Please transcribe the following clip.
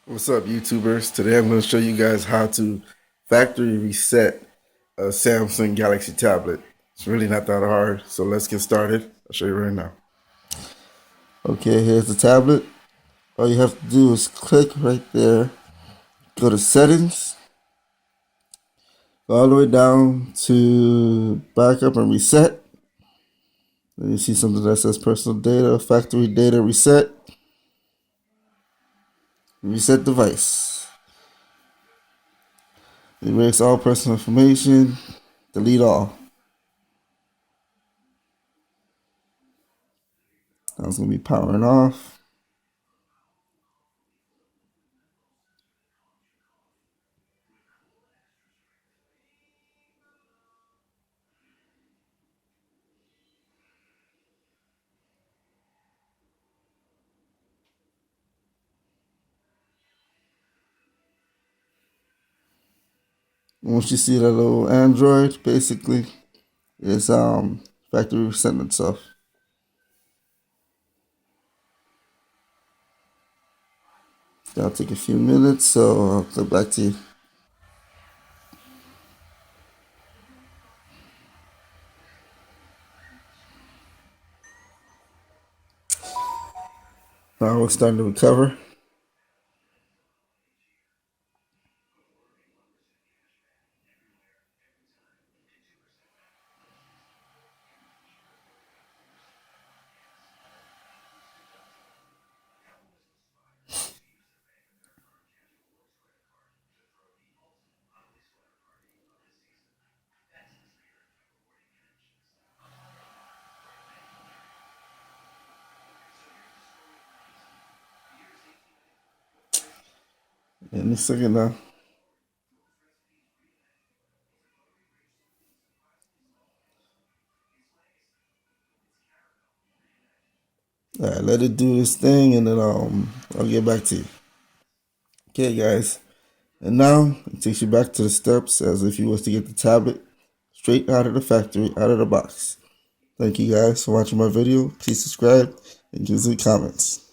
What's up, YouTubers? Today I'm going to show you guys how to factory reset a Samsung Galaxy tablet. It's really not that hard, so let's get started. I'll show you right now. Okay, here's the tablet. All you have to do is click right there, go to settings, go all the way down to backup and reset. Then you see something that says personal data, factory data reset, reset device. Erase all personal information, delete all. Now it's going to be powering off. Once you see that little Android, basically, it's factory resetting itself. That'll take a few minutes, so I'll get back to you. Now we're starting to recover. Any second now. Alright, let it do this thing, and then I'll get back to you. Okay, guys. And now it takes you back to the steps as if you was to get the tablet straight out of the factory, out of the box. Thank you guys for watching my video. Please subscribe and give us comments.